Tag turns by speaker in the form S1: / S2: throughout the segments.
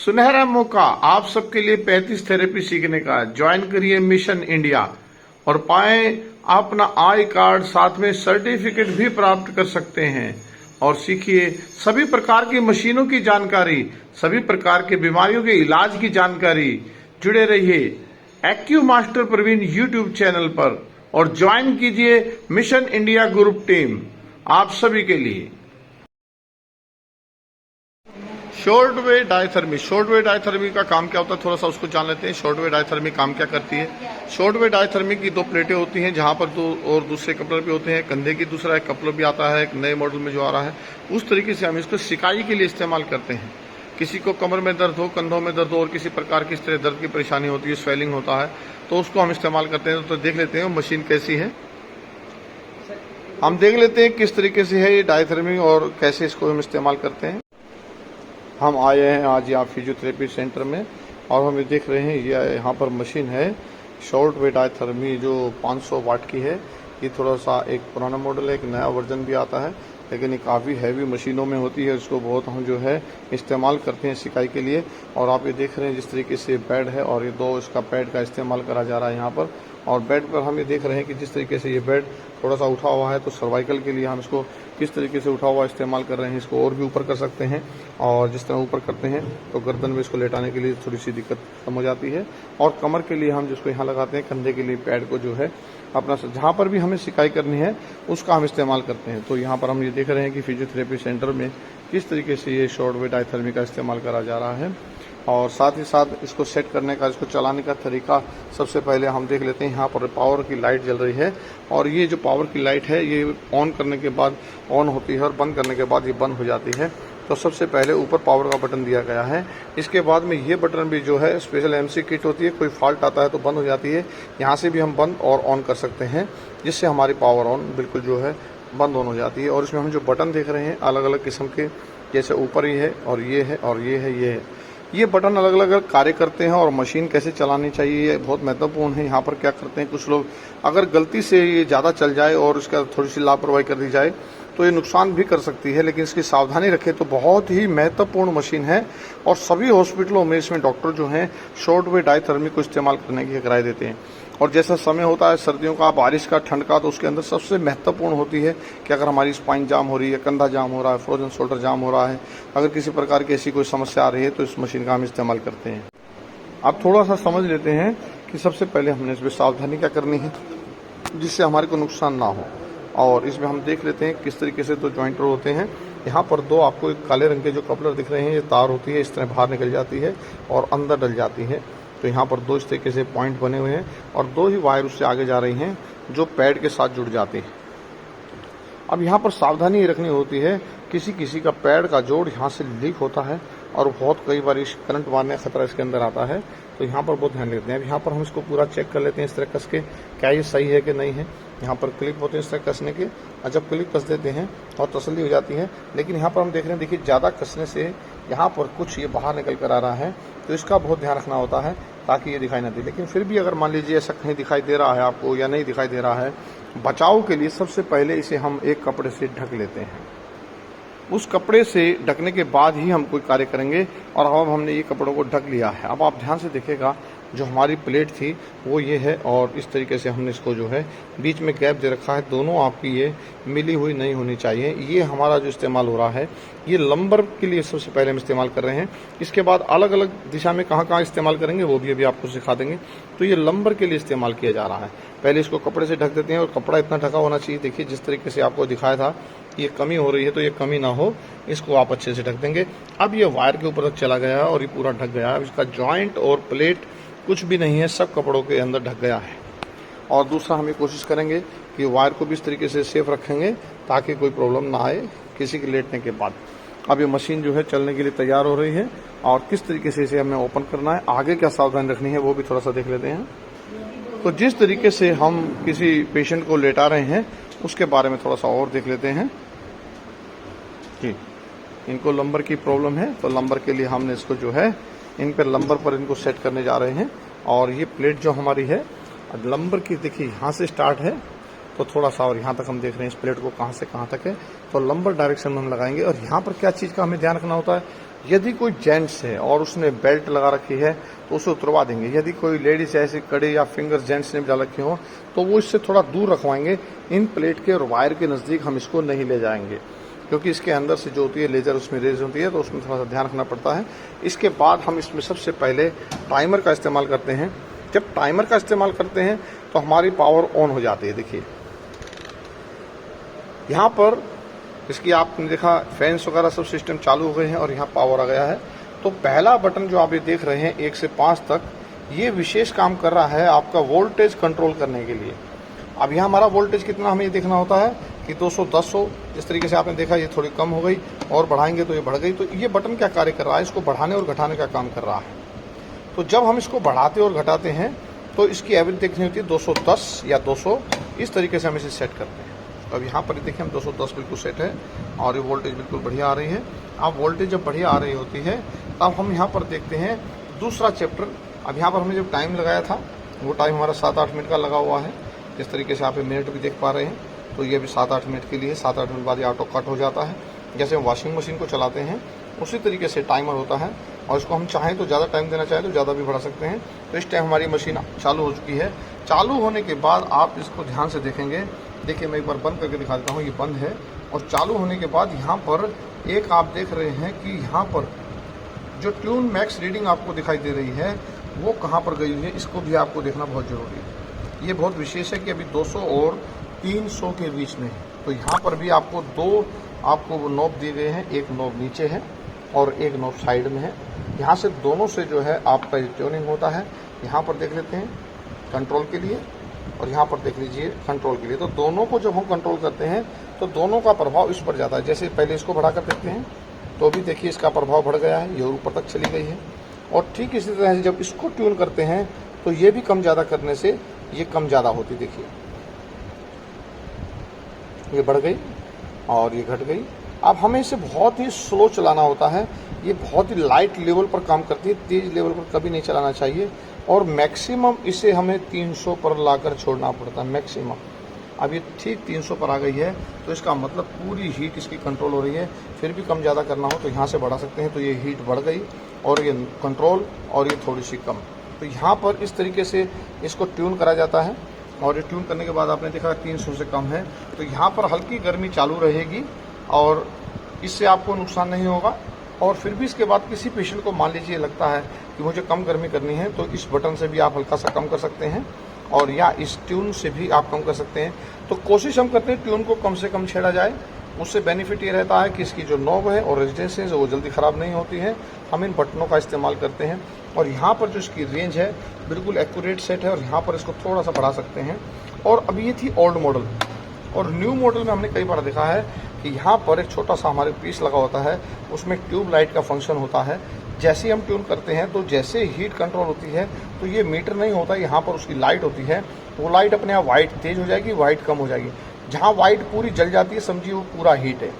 S1: सुनहरा मौका आप सबके लिए 35 थेरेपी सीखने का। ज्वाइन करिए मिशन इंडिया और पाएं अपना आई कार्ड, साथ में सर्टिफिकेट भी प्राप्त कर सकते हैं। और सीखिए सभी प्रकार की मशीनों की जानकारी, सभी प्रकार के बीमारियों के इलाज की जानकारी। जुड़े रहिए AQ master Praveen YouTube channel पर और ज्वाइन कीजिए मिशन इंडिया ग्रुप टीम आप सभी के लिए। शॉर्ट वेव डायथर्मी का काम क्या होता है, थोड़ा सा उसको जान लेते हैं। शॉर्ट वेव डायथर्मी काम क्या करती है। शॉर्ट वेव डायथर्मी की दो प्लेटें होती हैं, जहां पर दो और दूसरे कपलर भी होते हैं। कंधे की दूसरा एक कपलर भी आता है, एक नए मॉडल में जो आ रहा है। उस तरीके से हम इसको सिकाई के लिए इस्तेमाल करते हैं। किसी को कमर में दर्द हो, कंधों में दर्द हो और किसी प्रकार की इस तरह दर्द की परेशानी होती है, स्वेलिंग होता है, तो उसको हम इस्तेमाल करते हैं। तो देख लेते हैं मशीन कैसी है। हम देख लेते हैं किस तरीके से है ये डायथर्मी और कैसे इसको हम इस्तेमाल करते हैं। हम आए हैं आज यहाँ फिजियोथेरेपी सेंटर में और हम ये देख रहे हैं ये यहाँ पर मशीन है शॉर्ट वेव डायथर्मी जो 500 वाट की है। ये थोड़ा सा एक पुराना मॉडल है, एक नया वर्जन भी आता है, लेकिन ये काफ़ी हैवी मशीनों में होती है। इसको बहुत हम जो है इस्तेमाल करते हैं सिकाई के लिए। और आप ये देख रहे हैं जिस तरीके से बेड है और ये दो इसका पैड का इस्तेमाल करा जा रहा है यहाँ पर। और बेड पर हम ये देख रहे हैं कि जिस तरीके से ये बेड थोड़ा सा उठा हुआ है, तो सर्वाइकल के लिए हम इसको किस तरीके से उठा हुआ इस्तेमाल कर रहे हैं। इसको और भी ऊपर कर सकते हैं और जिस तरह ऊपर करते हैं तो गर्दन में इसको लेटाने के लिए थोड़ी सी दिक्कत कम हो जाती है। और कमर के लिए हम जिसको यहाँ लगाते हैं, कंधे के लिए पैड को जो है अपना जहाँ पर भी हमें सिकाई करनी है उसका हम इस्तेमाल करते हैं। तो यहाँ पर हम ये देख रहे हैं कि फिजियोथेरेपी सेंटर में किस तरीके से ये शॉर्ट वेव डायथर्मी का इस्तेमाल करा जा रहा है। और साथ ही साथ इसको सेट करने का, इसको चलाने का तरीका सबसे पहले हम देख लेते हैं। यहाँ पर पावर की लाइट जल रही है और ये जो पावर की लाइट है ये ऑन करने के बाद ऑन होती है और बंद करने के बाद ये बंद हो जाती है। तो सबसे पहले ऊपर पावर का बटन दिया गया है। इसके बाद में ये बटन भी जो है स्पेशल एमसी किट होती है, कोई फॉल्ट आता है तो बंद हो जाती है। यहाँ से भी हम बंद और ऑन कर सकते हैं, जिससे हमारी पावर ऑन बिल्कुल जो है बंद ऑन हो जाती है। और इसमें हम जो बटन देख रहे हैं अलग अलग किस्म के, जैसे ऊपर ही है और ये है और ये है, ये है। ये बटन अलग अलग कार्य करते हैं और मशीन कैसे चलानी चाहिए ये बहुत महत्वपूर्ण है। यहाँ पर क्या करते हैं कुछ लोग, अगर गलती से ये ज़्यादा चल जाए और इसका थोड़ी सी लापरवाही कर दी जाए तो ये नुकसान भी कर सकती है, लेकिन इसकी सावधानी रखें तो बहुत ही महत्वपूर्ण मशीन है। और सभी हॉस्पिटलों में इसमें डॉक्टर जो हैं शॉर्ट वेव डायथर्मी को इस्तेमाल करने की राय देते हैं। और जैसा समय होता है सर्दियों का, बारिश का, ठंड का, तो उसके अंदर सबसे महत्वपूर्ण होती है कि अगर हमारी स्पाइन जाम हो रही है, कंधा जाम हो रहा है, फ्रोजन शोल्डर जाम हो रहा है, अगर किसी प्रकार की ऐसी कोई समस्या आ रही है तो इस मशीन का हम इस्तेमाल करते हैं। अब थोड़ा सा समझ लेते हैं कि सबसे पहले हमने इसमें सावधानी क्या करनी है जिससे हमारे को नुकसान ना हो। और इसमें हम देख लेते हैं किस तरीके से दो जॉइंटर होते हैं। यहाँ पर दो आपको एक काले रंग के जो कपलर दिख रहे हैं, ये तार होती है, इस तरह बाहर निकल जाती है और अंदर डल जाती है। तो यहाँ पर दो इस तरीके से पॉइंट बने हुए हैं और दो ही वायर उससे आगे जा रही हैं जो पैड के साथ जुड़ जाते हैं। अब यहाँ पर सावधानी ये रखनी होती है, किसी किसी का पैड का जोड़ यहाँ से लीक होता है और बहुत कई बार इस करंट मारने का खतरा इसके अंदर आता है। तो यहाँ पर बहुत ध्यान देते हैं। अब यहाँ पर हम इसको पूरा चेक कर लेते हैं इस तरह कस के, क्या ये सही है कि नहीं है। यहाँ पर क्लिप होते हैं इस तरह कसने के, और जब क्लिप कस देते हैं और तसल्ली हो जाती है। लेकिन यहाँ पर हम देख रहे हैं, देखिए ज़्यादा कसने से यहाँ पर कुछ ये बाहर निकल कर आ रहा है, तो इसका बहुत ध्यान रखना होता है ताकि ये दिखाई ना दे। लेकिन फिर भी अगर मान लीजिए ऐसा कहीं दिखाई दे रहा है आपको या नहीं दिखाई दे रहा है, बचाव के लिए सबसे पहले इसे हम एक कपड़े से ढक लेते हैं। उस कपड़े से ढकने के बाद ही हम कोई कार्य करेंगे। और अब हमने ये कपड़ों को ढक लिया है। अब आप ध्यान से देखिएगा, जो हमारी प्लेट थी वो ये है और इस तरीके से हमने इसको जो है बीच में गैप दे रखा है। दोनों आपकी ये मिली हुई नहीं होनी चाहिए। ये हमारा जो इस्तेमाल हो रहा है ये लंबर के लिए सबसे पहले हम इस्तेमाल कर रहे हैं। इसके बाद अलग अलग दिशा में कहाँ कहाँ इस्तेमाल करेंगे वो भी अभी आपको सिखा देंगे। तो ये लंबर के लिए इस्तेमाल किया जा रहा है। पहले इसको कपड़े से ढक देते हैं और कपड़ा इतना ढका होना चाहिए, देखिए जिस तरीके से आपको दिखाया था, ये कमी हो रही है तो ये कमी ना हो, इसको आप अच्छे से ढक देंगे। अब ये वायर के ऊपर तक चला गया है और ये पूरा ढक गया है। अब इसका जॉइंट और प्लेट कुछ भी नहीं है, सब कपड़ों के अंदर ढक गया है। और दूसरा हम ये कोशिश करेंगे कि वायर को भी इस तरीके से सेफ रखेंगे ताकि कोई प्रॉब्लम ना आए किसी के लेटने के बाद। अब ये मशीन जो है चलने के लिए तैयार हो रही है और किस तरीके से इसे हमें ओपन करना है, आगे क्या सावधानी रखनी है वो भी थोड़ा सा देख लेते हैं। तो जिस तरीके से हम किसी पेशेंट को लेटा रहे हैं उसके बारे में थोड़ा सा और देख लेते हैं जी। इनको लंबर की प्रॉब्लम है तो लंबर के लिए हमने इसको जो है इन पर लंबर पर इनको सेट करने जा रहे हैं। और ये प्लेट जो हमारी है लंबर की, देखिए यहाँ से स्टार्ट है तो थोड़ा सा और यहाँ तक हम देख रहे हैं इस प्लेट को कहाँ से कहाँ तक है, तो लंबर डायरेक्शन में हम लगाएंगे। और यहाँ पर क्या चीज़ का हमें ध्यान रखना होता है, यदि कोई जेंट्स है और उसने बेल्ट लगा रखी है तो उसे उतरवा देंगे। यदि कोई लेडीज ऐसे कड़े या फिंगर्स जेंट्स ने भी डाल रखे हो तो वो इससे थोड़ा दूर रखवाएंगे। इन प्लेट के और वायर के नज़दीक हम इसको नहीं ले जाएंगे, क्योंकि इसके अंदर से जो होती है लेजर उसमें रेज होती है, तो उसमें थोड़ा सा ध्यान रखना पड़ता है। इसके बाद हम इसमें सबसे पहले टाइमर का इस्तेमाल करते हैं। जब टाइमर का इस्तेमाल करते हैं तो हमारी पावर ऑन हो जाती है। देखिए यहाँ पर इसकी आपने देखा फैंस वगैरह सब सिस्टम चालू हो गए हैं और यहाँ पावर आ गया है। तो पहला बटन जो आप ये देख रहे हैं 1 से 5 तक, ये विशेष काम कर रहा है आपका वोल्टेज कंट्रोल करने के लिए। अब यहाँ हमारा वोल्टेज कितना हमें ये देखना होता है कि 210 हो। जिस तरीके से आपने देखा ये थोड़ी कम हो गई और बढ़ाएंगे तो ये बढ़ गई। तो ये बटन क्या कार्य कर रहा है, इसको बढ़ाने और घटाने का काम कर रहा है। तो जब हम इसको बढ़ाते और घटाते हैं तो इसकी एवरेज देखनी होती है 210 या 200, इस तरीके से हम इसे सेट करते हैं। तो अब यहाँ पर देखिए हम 210 बिल्कुल सेट है और ये वोल्टेज बिल्कुल बढ़िया आ रही है। अब वोल्टेज जब बढ़िया आ रही होती है तब हम यहाँ पर देखते हैं दूसरा चैप्टर। अब यहाँ पर हमने जब टाइम लगाया था वो टाइम हमारा 7-8 मिनट का लगा हुआ है। इस तरीके से आप मिनट भी देख पा रहे हैं। तो ये भी 7-8 मिनट के लिए, 7-8 मिनट बाद ये ऑटो कट हो जाता है। जैसे हम वॉशिंग मशीन को चलाते हैं उसी तरीके से टाइमर होता है और इसको हम चाहें तो ज़्यादा टाइम देना चाहें तो ज़्यादा भी बढ़ा सकते हैं। तो इस टाइम हमारी मशीन चालू हो चुकी है। चालू होने के बाद आप इसको ध्यान से देखेंगे। देखिए मैं एक बार बंद करके दिखा देता हूँ, ये बंद है। और चालू होने के बाद यहाँ पर एक आप देख रहे हैं कि यहाँ पर जो ट्यून मैक्स रीडिंग आपको दिखाई दे रही है वो कहाँ पर गई हुई है, इसको भी आपको देखना बहुत ज़रूरी है। ये बहुत विशेष है कि अभी 200 और 300 के बीच में। तो यहाँ पर भी आपको दो आपको नॉब दिए गए हैं, एक नॉब नीचे है और एक नॉब साइड में है। यहाँ से दोनों से जो है आपका ट्यूनिंग होता है। यहाँ पर देख लेते हैं कंट्रोल के लिए और यहाँ पर देख लीजिए कंट्रोल के लिए। तो दोनों को जब हम कंट्रोल करते हैं तो दोनों का प्रभाव इस पर जाता है। जैसे पहले इसको बढ़ा कर देखते हैं तो भी देखिए इसका प्रभाव बढ़ गया है, ये ऊपर तक चली गई है। और ठीक इसी तरह से जब इसको ट्यून करते हैं तो ये भी कम ज़्यादा करने से ये कम ज़्यादा होती, देखिए ये बढ़ गई और ये घट गई। अब हमें इसे बहुत ही स्लो चलाना होता है। ये बहुत ही लाइट लेवल पर काम करती है, तेज लेवल पर कभी नहीं चलाना चाहिए। और मैक्सिमम इसे हमें 300 पर लाकर छोड़ना पड़ता है मैक्सिमम। अब ये ठीक 300 पर आ गई है तो इसका मतलब पूरी हीट इसकी कंट्रोल हो रही है। फिर भी कम ज़्यादा करना हो तो यहाँ से बढ़ा सकते हैं। तो ये हीट बढ़ गई और ये कंट्रोल और ये थोड़ी सी कम। तो यहाँ पर इस तरीके से इसको ट्यून करा जाता है। और ये ट्यून करने के बाद आपने देखा 300 से कम है तो यहाँ पर हल्की गर्मी चालू रहेगी और इससे आपको नुकसान नहीं होगा। और फिर भी इसके बाद किसी पेशेंट को मान लीजिए लगता है कि मुझे कम गर्मी करनी है तो इस बटन से भी आप हल्का सा कम कर सकते हैं और या इस ट्यून से भी आप कम कर सकते हैं। तो कोशिश हम करते हैं ट्यून को कम से कम छेड़ा जाए। उससे बेनिफिट ये रहता है कि इसकी जो नॉब है और रेजिस्टेंस है वो जल्दी ख़राब नहीं होती है। हम इन बटनों का इस्तेमाल करते हैं और यहाँ पर जो इसकी रेंज है बिल्कुल एक्यूरेट सेट है और यहाँ पर इसको थोड़ा सा बढ़ा सकते हैं। और अभी ये थी ओल्ड मॉडल और न्यू मॉडल में हमने कई बार देखा है कि यहाँ पर एक छोटा सा हमारे पीस लगा होता है, उसमें ट्यूब लाइट का फंक्शन होता है। जैसे ही हम ट्यून करते हैं तो जैसे हीट कंट्रोल होती है तो ये मीटर नहीं होता, यहाँ पर उसकी लाइट होती है। वो लाइट अपने आप वाइट तेज हो जाएगी, वाइट कम हो जाएगी। जहाँ वाइट पूरी जल जाती है समझिए वो पूरा हीट है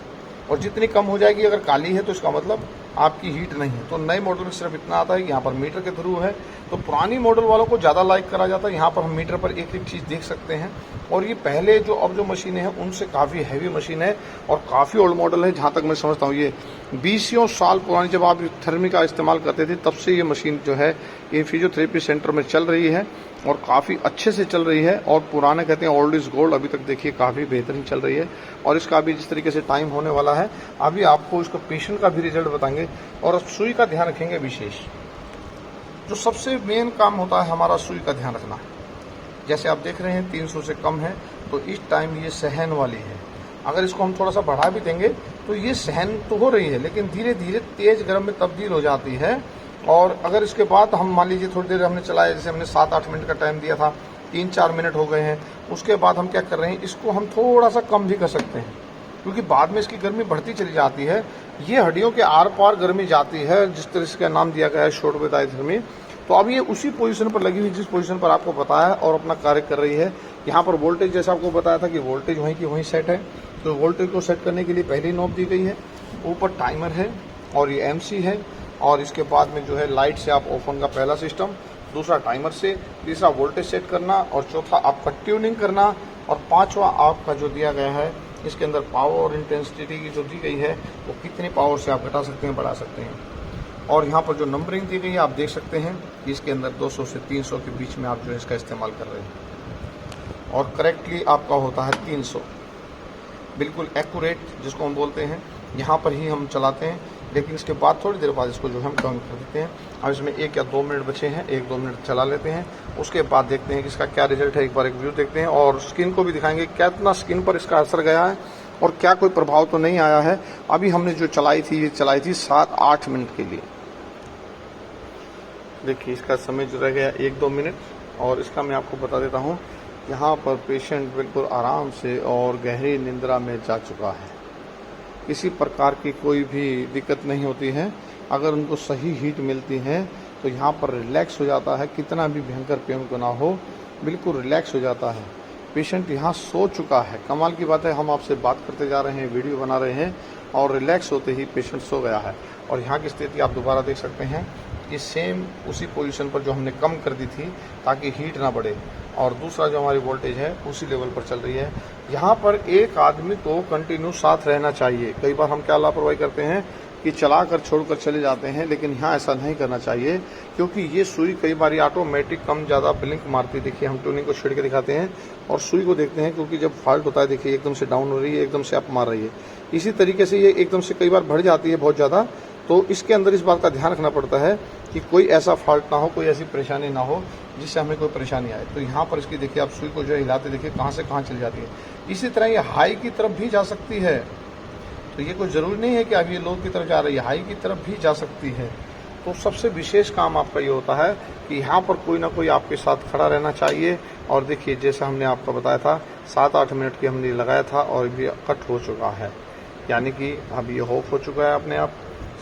S1: और जितनी कम हो जाएगी अगर काली है तो इसका मतलब आपकी हीट नहीं है। तो नए मॉडल में सिर्फ इतना आता है कि यहाँ पर मीटर के थ्रू है। तो पुरानी मॉडल वालों को ज़्यादा लाइक करा जाता है। यहाँ पर हम मीटर पर एक एक चीज़ देख सकते हैं। और ये पहले जो अब जो मशीनें हैं उनसे काफ़ी हैवी मशीन है और काफ़ी ओल्ड मॉडल है। जहाँ तक मैं समझता हूँ ये 20 साल पुरानी जब आप थर्मी का इस्तेमाल करते थे तब से ये मशीन जो है ये फिजियोथेरेपी सेंटर में चल रही है और काफ़ी अच्छे से चल रही है। और पुराने कहते हैं ओल्ड इज गोल्ड, अभी तक देखिए काफ़ी बेहतरीन चल रही है। और इसका अभी जिस तरीके से टाइम होने वाला है अभी आपको इसको पेशेंट का भी रिजल्ट बताएंगे और सुई का ध्यान रखेंगे विशेष। जो सबसे मेन काम होता है हमारा सुई का ध्यान रखना। जैसे आप देख रहे हैं 300 से कम है तो इस टाइम ये सहन वाली है। अगर इसको हम थोड़ा सा बढ़ा भी देंगे तो ये सहन तो हो रही है लेकिन धीरे धीरे तेज गर्म में तब्दील हो जाती है। और अगर इसके बाद हम मान लीजिए थोड़ी देर हमने चलाया, जैसे हमने 7-8 मिनट का टाइम दिया था, 3-4 मिनट हो गए हैं, उसके बाद हम क्या कर रहे हैं इसको हम थोड़ा सा कम भी कर सकते हैं क्योंकि बाद में इसकी गर्मी बढ़ती चली जाती है। ये हड्डियों के आर पार गर्मी जाती है, जिस तरह से नाम दिया गया है शॉर्ट वेव डायथर्मी। तो अब ये उसी पोजीशन पर लगी हुई जिस पोजीशन पर आपको बताया और अपना कार्य कर रही है। यहाँ पर वोल्टेज जैसा आपको बताया था कि वोल्टेज वहीं की वहीं सेट है। तो वोल्टेज को सेट करने के लिए पहली नॉब दी गई है, ऊपर टाइमर है और ये एमसी है। और इसके बाद में जो है लाइट से आप ओपन का पहला सिस्टम, दूसरा टाइमर से, तीसरा वोल्टेज सेट करना और चौथा आपका ट्यूनिंग करना और पांचवा आपका जो दिया गया है इसके अंदर पावर और इंटेंसिटी की जो दी गई है वो कितनी पावर से आप घटा सकते हैं बढ़ा सकते हैं। और यहाँ पर जो नंबरिंग दी गई है आप देख सकते हैं कि इसके अंदर 200 से 300 के बीच में आप जो है इसका इस्तेमाल कर रहे हैं और करेक्टली आपका होता है 300, बिल्कुल एक्यूरेट जिसको हम बोलते हैं। यहाँ पर ही हम चलाते हैं, लेकिन इसके बाद थोड़ी देर बाद इसको जो हम कम कर देते हैं। अब इसमें 1 या 2 मिनट बचे हैं, 1-2 मिनट चला लेते हैं, उसके बाद देखते हैं कि इसका क्या रिजल्ट है। एक बार एक व्यू देखते हैं और स्किन को भी दिखाएंगे कितना स्किन पर इसका असर गया है और क्या कोई प्रभाव तो नहीं आया है। अभी हमने जो चलाई थी ये चलाई थी 7-8 मिनट के लिए। देखिए इसका समय जो रह गया 1-2 मिनट, और इसका मैं आपको बता देता हूँ यहाँ पर पेशेंट बिल्कुल आराम से और गहरी निंद्रा में जा चुका है। किसी प्रकार की कोई भी दिक्कत नहीं होती है। अगर उनको सही हीट मिलती है तो यहाँ पर रिलैक्स हो जाता है, कितना भी भयंकर पेन को ना हो बिल्कुल रिलैक्स हो जाता है। पेशेंट यहाँ सो चुका है। कमाल की बात है, हम आपसे बात करते जा रहे हैं, वीडियो बना रहे हैं और रिलैक्स होते ही पेशेंट सो गया है। और यहाँ की स्थिति आप दोबारा देख सकते हैं कि सेम उसी पोजीशन पर जो हमने कम कर दी थी ताकि हीट ना बढ़े, और दूसरा जो हमारी वोल्टेज है उसी लेवल पर चल रही है। यहाँ पर एक आदमी को कंटिन्यू साथ रहना चाहिए। कई बार हम क्या लापरवाही करते हैं कि चला कर छोड़कर चले जाते हैं, लेकिन यहाँ ऐसा नहीं करना चाहिए, क्योंकि ये सुई कई बार ऑटोमेटिक कम ज़्यादा ब्लिंक मारती है। देखिए हम ट्यूनिंग को छेड़ के दिखाते हैं और सुई को देखते हैं, क्योंकि जब फॉल्ट होता है देखिए एकदम से डाउन हो रही है, एकदम से अप मार रही है। इसी तरीके से ये एकदम से कई बार बढ़ जाती है बहुत ज़्यादा, तो इसके अंदर इस बात का ध्यान रखना पड़ता है कि कोई ऐसा फॉल्ट ना हो, कोई ऐसी परेशानी ना हो जिससे हमें कोई परेशानी आए। तो यहाँ पर इसकी देखिए आप सुई को जो है हिलाते देखिए कहाँ से कहाँ चली जाती है। इसी तरह ये हाई की तरफ भी जा सकती है, तो ये कोई ज़रूरी नहीं है कि अब ये लो की तरफ जा रही है, हाई की तरफ भी जा सकती है। तो सबसे विशेष काम आपका ये होता है कि यहाँ पर कोई ना कोई आपके साथ खड़ा रहना चाहिए। और देखिए जैसा हमने आपको बताया था 7-8 मिनट की हमने लगाया था और ये कट हो चुका है, यानी कि अब ये ऑफ हो चुका है अपने आप,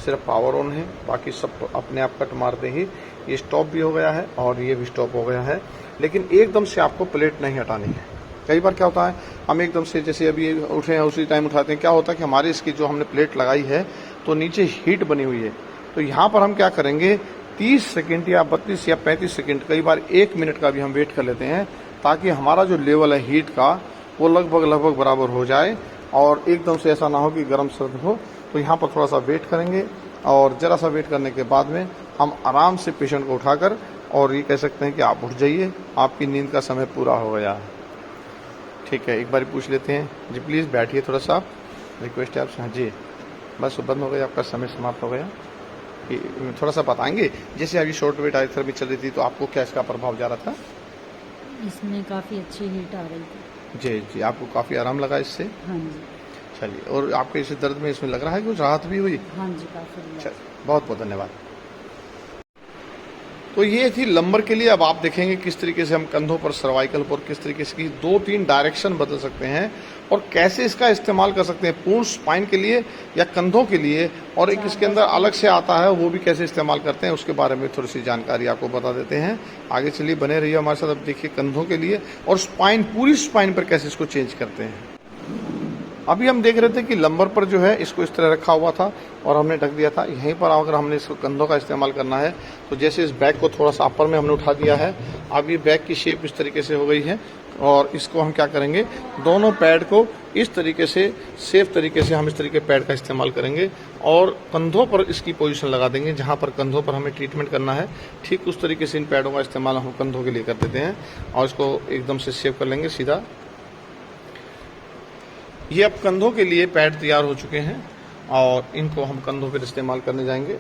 S1: सिर्फ पावर ऑन है, बाकी सब अपने आप कट मारते ही ये स्टॉप भी हो गया है और ये भी स्टॉप हो गया है। लेकिन एकदम से आपको प्लेट नहीं हटानी है। कई बार क्या होता है हम एकदम से जैसे अभी उठे हैं उसी टाइम उठाते हैं, क्या होता है कि हमारे इसकी जो हमने प्लेट लगाई है तो नीचे हीट बनी हुई है। तो यहाँ पर हम क्या करेंगे 30 सेकंड या 32 या 35 सेकंड, कई बार 1 मिनट का भी हम वेट कर लेते हैं, ताकि हमारा जो लेवल है हीट का वो लगभग बराबर हो जाए और एकदम से ऐसा ना हो कि गर्म सर्द हो। तो यहाँ पर थोड़ा सा वेट करेंगे और ज़रा सा वेट करने के बाद में हम आराम से पेशेंट को उठाकर और ये कह सकते हैं कि आप उठ जाइए, आपकी नींद का समय पूरा हो गया है। ठीक है, एक बार पूछ लेते हैं जी, प्लीज़ बैठिए थोड़ा सा, रिक्वेस्ट है आपसे। हाँ जी, बस बंद हो गया, आपका समय समाप्त हो गया। थोड़ा सा बताएंगे जैसे अभी शॉर्ट वेव डायथेरेपी चल रही थी तो आपको क्या इसका प्रभाव जा रहा था?
S2: इसमें काफ़ी अच्छी हीट आ रही थी।
S1: जी जी, आपको काफ़ी आराम लगा इससे?
S2: हाँ जी।
S1: चलिए, और आपके इस दर्द में इसमें लग रहा है कि कुछ राहत भी हुई?
S2: हाँ जी, काफ़ी।
S1: चलिए, बहुत बहुत धन्यवाद। तो ये थी लंबर के लिए। अब आप देखेंगे किस तरीके से हम कंधों पर, सर्वाइकल पर किस तरीके से 2-3 डायरेक्शन बदल सकते हैं और कैसे इसका इस्तेमाल कर सकते हैं पूर्ण स्पाइन के लिए या कंधों के लिए, और एक इसके अंदर अलग से आता है वो भी कैसे इस्तेमाल करते हैं उसके बारे में थोड़ी सी जानकारी आपको बता देते हैं। आगे चलिए, बने रहिए हमारे साथ। अब देखिए कंधों के लिए और स्पाइन, पूरी स्पाइन पर कैसे इसको चेंज करते हैं। अभी हम देख रहे थे कि लंबर पर जो है इसको इस तरह रखा हुआ था और हमने ढक दिया था। यहीं पर अगर हमने इसको कंधों का इस्तेमाल करना है तो जैसे इस बैग को थोड़ा सा अपर में हमने उठा दिया है, अब ये बैग की शेप इस तरीके से हो गई है और इसको हम क्या करेंगे, दोनों पैड को इस तरीके से सेफ तरीके से हम इस तरीके पैड का इस्तेमाल करेंगे और कंधों पर इसकी पोजीशन लगा देंगे। जहाँ पर कंधों पर हमें ट्रीटमेंट करना है ठीक उस तरीके से इन पैडों का इस्तेमाल हम कंधों के लिए कर देते हैं और इसको एकदम से सेव कर लेंगे सीधा। ये अब कंधों के लिए पैड तैयार हो चुके हैं और इनको हम कंधों पर इस्तेमाल करने जाएंगे।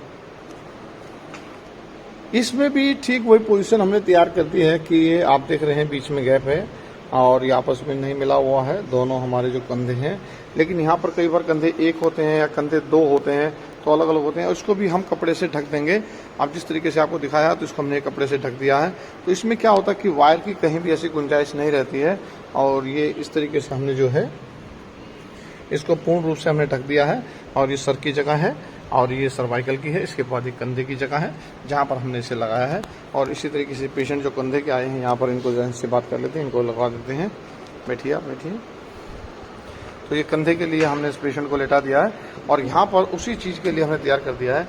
S1: इसमें भी ठीक वही पोजीशन हमने तैयार कर दी है कि ये आप देख रहे हैं बीच में गैप है और ये आपस में नहीं मिला हुआ है, दोनों हमारे जो कंधे हैं। लेकिन यहाँ पर कई बार कंधे एक होते हैं या कंधे दो होते हैं तो अलग अलग होते हैं, उसको भी हम कपड़े से ढक देंगे। अब जिस तरीके से आपको दिखाया तो इसको हमने कपड़े से ढक दिया है। तो इसमें क्या होता है कि वायर की कहीं भी ऐसी गुंजाइश नहीं रहती है और ये इस तरीके से हमने जो है इसको पूर्ण रूप से हमने ढक दिया है। और ये सर की जगह है और ये सर्वाइकल की है, इसके बाद ये कंधे की जगह है जहाँ पर हमने इसे लगाया है। और इसी तरीके से पेशेंट जो कंधे के आए हैं यहाँ पर इनको जैसे से बात कर लेते हैं, इनको लगवा देते हैं। बैठिए आप, बैठिए। तो ये कंधे के लिए हमने इस पेशेंट को लेटा दिया है और यहाँ पर उसी चीज़ के लिए हमने तैयार कर दिया है।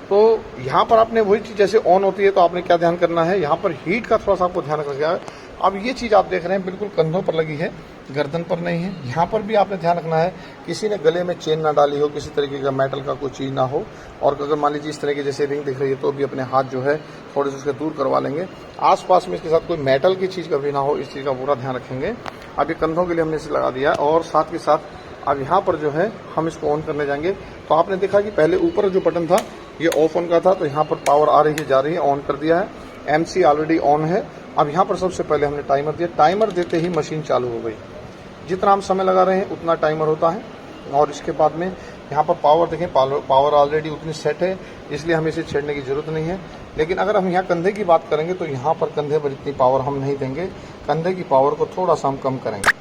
S1: तो यहाँ पर आपने वही चीज़ जैसे ऑन होती है तो आपने क्या ध्यान करना है, यहाँ पर हीट का थोड़ा सा आपको ध्यान रखना है। अब ये चीज़ आप देख रहे हैं बिल्कुल कंधों पर लगी है, गर्दन पर नहीं है। यहाँ पर भी आपने ध्यान रखना है किसी ने गले में चेन ना डाली हो, किसी तरीके का मेटल का कोई चीज़ ना हो। और अगर मान लीजिए इस तरह की जैसे रिंग दिख रही है तो भी अपने हाथ जो है थोड़े से उसके दूर करवा लेंगे। आसपास में इसके साथ कोई मेटल की चीज़ कभी ना हो, इस चीज़ का पूरा ध्यान रखेंगे। अब ये कंधों के लिए हमने इसे लगा दिया और साथ के साथ अब यहाँ पर जो है हम इसको ऑन करने जाएंगे। तो आपने देखा कि पहले ऊपर जो बटन था ये ऑफ ऑन का था, तो यहाँ पर पावर आ रही है जा रही है, ऑन कर दिया है। MC ऑलरेडी ऑन है। अब यहाँ पर सबसे पहले हमने टाइमर दिया, टाइमर देते ही मशीन चालू हो गई। जितना हम समय लगा रहे हैं उतना टाइमर होता है। और इसके बाद में यहाँ पर पावर देखें, पावर ऑलरेडी उतनी सेट है, इसलिए हमें इसे छेड़ने की जरूरत नहीं है। लेकिन अगर हम यहाँ कंधे की बात करेंगे तो यहाँ पर कंधे पर इतनी पावर हम नहीं देंगे, कंधे की पावर को थोड़ा सा हम कम करेंगे।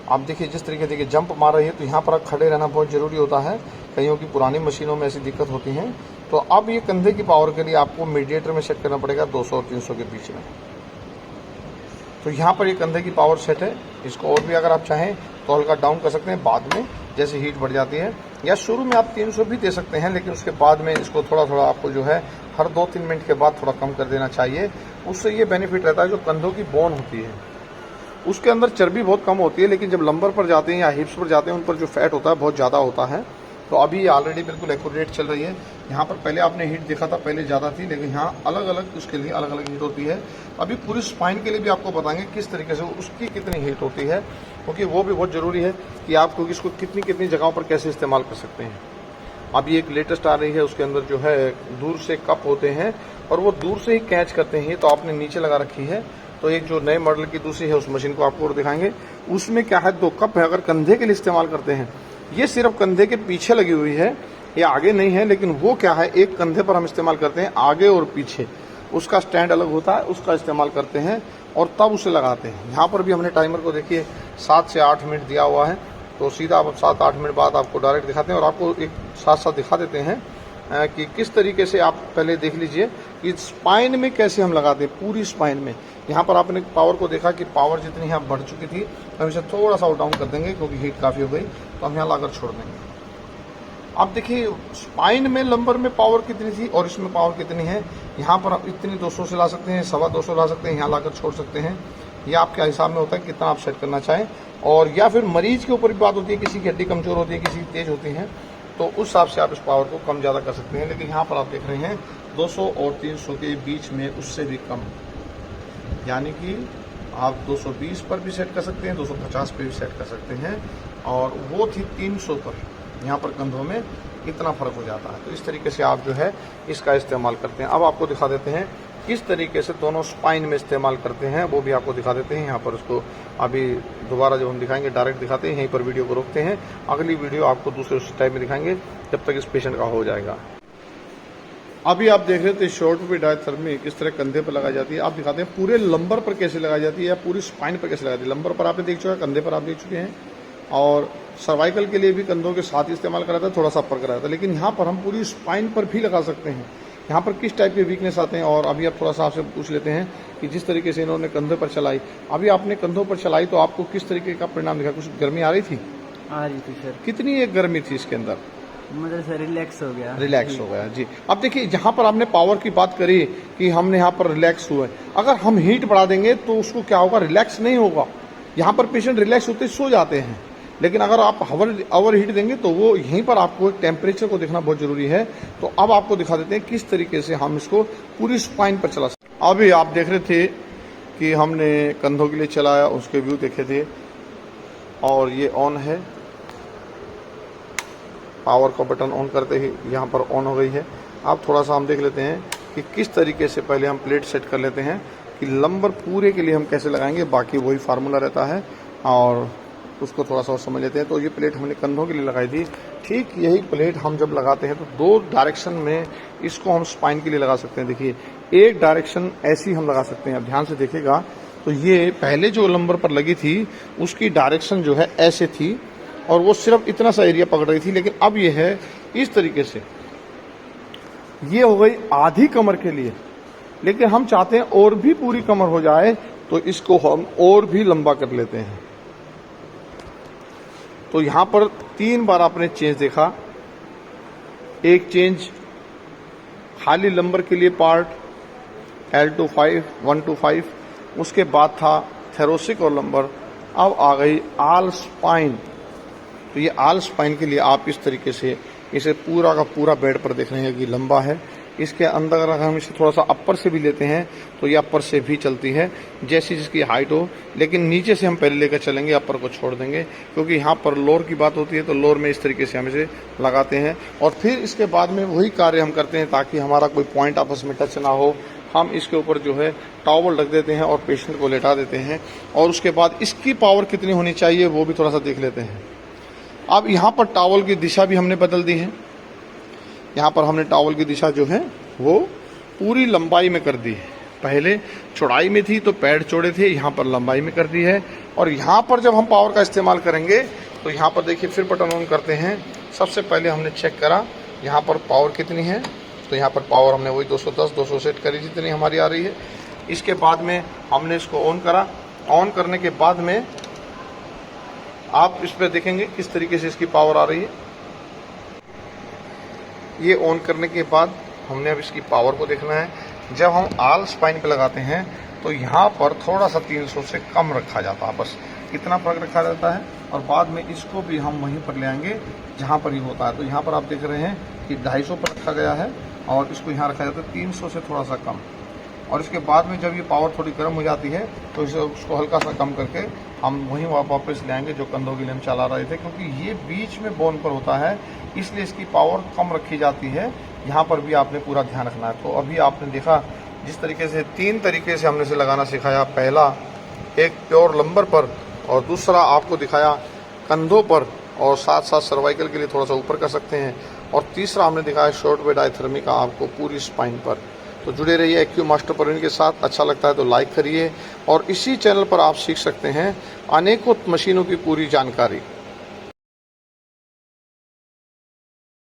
S1: आप देखिए जिस तरीके देखिए जंप मार रही है तो यहाँ पर खड़े रहना बहुत जरूरी होता है। कईयों की पुरानी मशीनों में ऐसी दिक्कत होती है। तो अब ये कंधे की पावर के लिए आपको मीडिएटर में सेट करना पड़ेगा 200 और 300 के बीच में। तो यहाँ पर ये कंधे की पावर सेट है। इसको और भी अगर आप चाहें तो हल्का डाउन कर सकते हैं बाद में जैसे हीट बढ़ जाती है, या शुरू में आप 300 भी दे सकते हैं, लेकिन उसके बाद में इसको थोड़ा थोड़ा आपको जो है हर 2-3 मिनट के बाद थोड़ा कम कर देना चाहिए। उससे ये बेनिफिट रहता है जो कंधों की बोन होती है उसके अंदर चर्बी बहुत कम होती है, लेकिन जब लंबर पर जाते हैं या हिप्स पर जाते हैं उन पर जो फैट होता है बहुत ज़्यादा होता है। तो अभी ये ऑलरेडी बिल्कुल एक्यूरेट चल रही है। यहाँ पर पहले आपने हीट देखा था, पहले ज़्यादा थी, लेकिन यहाँ अलग अलग उसके लिए अलग अलग हीट होती है। अभी पूरी स्पाइन के लिए भी आपको बताएंगे किस तरीके से उसकी कितनी हीट होती है, क्योंकि वो भी बहुत ज़रूरी है कि आप क्योंकि इसको कितनी कितनी जगहों पर कैसे इस्तेमाल कर सकते हैं। अभी एक लेटेस्ट आ रही है, उसके अंदर जो है दूर से कप होते हैं और वो दूर से ही कैच करते हैं। तो आपने नीचे लगा रखी है। तो एक जो नए मॉडल की दूसरी है उस मशीन को आपको और दिखाएंगे। उसमें क्या है 2 कप है, अगर कंधे के लिए इस्तेमाल करते हैं। ये सिर्फ कंधे के पीछे लगी हुई है, ये आगे नहीं है, लेकिन वो क्या है एक कंधे पर हम इस्तेमाल करते हैं, आगे और पीछे उसका स्टैंड अलग होता है, उसका इस्तेमाल करते हैं और तब उसे लगाते हैं। यहाँ पर भी हमने टाइमर को देखिए 7 से 8 मिनट दिया हुआ है। तो सीधा आप 7-8 मिनट बाद आपको डायरेक्ट दिखाते हैं और आपको एक साथ साथ दिखा देते हैं कि किस तरीके से आप पहले देख लीजिए कि स्पाइन में कैसे हम लगाते हैं, पूरी स्पाइन में। यहाँ पर आपने पावर को देखा कि पावर जितनी यहाँ बढ़ चुकी थी, हम इसे थोड़ा सा डाउन कर देंगे क्योंकि हीट काफ़ी हो गई, तो हम यहाँ लाकर छोड़ देंगे। अब देखिए स्पाइन में लंबर में पावर कितनी थी और इसमें पावर कितनी है। यहाँ पर आप इतनी 200 से ला सकते हैं, 225 ला सकते हैं, यहाँ लाकर छोड़ सकते हैं। यह आपके हिसाब में होता है कितना आप सेट करना चाहें। और या फिर मरीज के ऊपर भी बात होती है, किसी की हड्डी कमजोर होती है, किसी की तेज होती है, तो उस हिसाब से आप इस पावर को कम ज़्यादा कर सकते हैं। लेकिन यहाँ पर आप देख रहे हैं 200 और 300 के बीच में, उससे भी कम, यानी कि आप 220 पर भी सेट कर सकते हैं, 250 पर भी सेट कर सकते हैं। और वो थी 300 पर, यहाँ पर कंधों में इतना फर्क हो जाता है। तो इस तरीके से आप जो है इसका इस्तेमाल करते हैं। अब आपको दिखा देते हैं किस तरीके से दोनों स्पाइन में इस्तेमाल करते हैं, वो भी आपको दिखा देते हैं। यहाँ पर उसको अभी दोबारा जब हम दिखाएंगे डायरेक्ट दिखाते हैं, यहीं पर वीडियो को रोकते हैं। अगली वीडियो आपको दूसरे टाइप में दिखाएंगे जब तक इस पेशेंट का हो जाएगा। अभी आप देख रहे थे शॉर्ट वेव डायथर्मी किस तरह कंधे पर लगाई जाती है। आप दिखाते हैं पूरे लंबर पर कैसे लगाई जाती है या पूरी स्पाइन पर कैसे लगाई जाती है। लंबर पर आपने देख चुका है, कंधे पर आप देख चुके हैं, और सर्वाइकल के लिए भी कंधों के साथ ही इस्तेमाल करा था, थोड़ा सा अपर कराया था। लेकिन यहाँ पर हम पूरी स्पाइन पर भी लगा सकते हैं। यहाँ पर किस टाइप के वीकनेस आते हैं, और अभी आप थोड़ा सा आपसे पूछ लेते हैं कि जिस तरीके से इन्होंने कंधों पर चलाई, अभी आपने कंधों पर चलाई तो आपको किस तरीके का परिणाम दिखा? कुछ गर्मी आ रही थी?
S3: आ रही थी सर।
S1: कितनी एक गर्मी थी इसके अंदर?
S3: मतलब सर रिलैक्स हो गया।
S1: रिलैक्स हो गया जी। अब देखिए जहाँ पर आपने पावर की बात करी कि हमने यहाँ पर रिलैक्स हुआ है, अगर हम हीट बढ़ा देंगे तो उसको क्या होगा, रिलैक्स नहीं होगा। यहाँ पर पेशेंट रिलैक्स होते सो जाते हैं, लेकिन अगर आप ओवर हीट देंगे तो वो यहीं पर आपको टेम्परेचर को देखना बहुत जरूरी है। तो अब आपको दिखा देते हैं किस तरीके से हम इसको पूरी स्पाइन पर चला सकते हैं। अभी आप देख रहे थे कि हमने कंधों के लिए चलाया, उसके व्यू देखे थे, और ये ऑन है। पावर का बटन ऑन करते ही यहाँ पर ऑन हो गई है। अब थोड़ा सा हम देख लेते हैं कि किस तरीके से पहले हम प्लेट सेट कर लेते हैं कि लंबर पूरे के लिए हम कैसे लगाएंगे। बाकी वही फार्मूला रहता है और उसको थोड़ा सा और समझ लेते हैं। तो ये प्लेट हमने कंधों के लिए लगाई थी। ठीक यही प्लेट हम जब लगाते हैं तो 2 डायरेक्शन में इसको हम स्पाइन के लिए लगा सकते हैं। देखिए एक डायरेक्शन ऐसी हम लगा सकते हैं, अब ध्यान से देखिएगा तो ये पहले जो लंबर पर लगी थी उसकी डायरेक्शन जो है ऐसे थी और वो सिर्फ इतना सा एरिया पकड़ रही थी, लेकिन अब ये है इस तरीके से, ये हो गई आधी कमर के लिए। लेकिन हम चाहते हैं और भी पूरी कमर हो जाए तो इसको हम और भी लंबा कर लेते हैं। तो यहां पर 3 बार आपने चेंज देखा। एक चेंज खाली लंबर के लिए पार्ट L25 125, उसके बाद था थेरोसिक और लंबर। अब आ गई आल स्पाइन। तो ये आल स्पाइन के लिए आप इस तरीके से इसे पूरा का पूरा बेड पर देख रहे हैं कि लंबा है। इसके अंदर अगर हम इसे थोड़ा सा अपर से भी लेते हैं तो ये अपर से भी चलती है जैसी जिसकी हाइट हो, लेकिन नीचे से हम पहले लेकर चलेंगे, अपर को छोड़ देंगे, क्योंकि यहाँ पर लोअर की बात होती है। तो लोअर में इस तरीके से हम इसे लगाते हैं और फिर इसके बाद में वही कार्य हम करते हैं ताकि हमारा कोई पॉइंट आपस में टच ना हो। हम इसके ऊपर जो है टॉवल रख देते हैं और पेशेंट को लेटा देते हैं, और उसके बाद इसकी पावर कितनी होनी चाहिए वो भी थोड़ा सा देख लेते हैं। अब यहाँ पर टॉवल की दिशा भी हमने बदल दी है। यहाँ पर हमने टॉवल की दिशा जो है वो पूरी लंबाई में कर दी है। पहले चौड़ाई में थी तो पैड चौड़े थे, यहाँ पर लंबाई में कर दी है। और यहाँ पर जब हम पावर का इस्तेमाल करेंगे तो यहाँ पर देखिए फिर बटन ऑन करते हैं। सबसे पहले हमने चेक करा यहाँ पर पावर कितनी है, तो यहाँ पर पावर हमने वही 210 200 सेट करी जितनी हमारी आ रही है। इसके बाद में हमने इसको ऑन करा। ऑन करने के बाद में आप इस पर देखेंगे किस तरीके से इसकी पावर आ रही है। ये ऑन करने के बाद हमने अब इसकी पावर को देखना है। जब हम आल स्पाइन पे लगाते हैं तो यहाँ पर थोड़ा सा 300 से कम रखा जाता है, बस इतना फर्क रखा जाता है। और बाद में इसको भी हम वहीं पर ले आएंगे जहाँ पर ये होता है। तो यहाँ पर आप देख रहे हैं कि 250 पर रखा गया है और इसको यहाँ रखा जाता है 300 से थोड़ा सा कम। और इसके बाद में जब ये पावर थोड़ी गर्म हो जाती है तो इसे उसको हल्का सा कम करके हम वहीं वापस ले आएंगे जो कंधों के लिए हम चला रहे थे, क्योंकि ये बीच में बोन पर होता है इसलिए इसकी पावर कम रखी जाती है। यहाँ पर भी आपने पूरा ध्यान रखना है। तो अभी आपने देखा जिस तरीके से 3 तरीके से हमने इसे लगाना सिखाया। पहला एक प्योर लंबर पर, और दूसरा आपको दिखाया कंधों पर, और साथ साथ सर्वाइकल के लिए थोड़ा सा ऊपर कर सकते हैं, और तीसरा हमने दिखाया शॉर्ट वेव डायथर्मी का आपको पूरी स्पाइन पर। तो जुड़े रहिए एक्यू मास्टर प्रवीण के साथ। अच्छा लगता है तो लाइक करिए, और इसी चैनल पर आप सीख सकते हैं अनेकों मशीनों की पूरी जानकारी।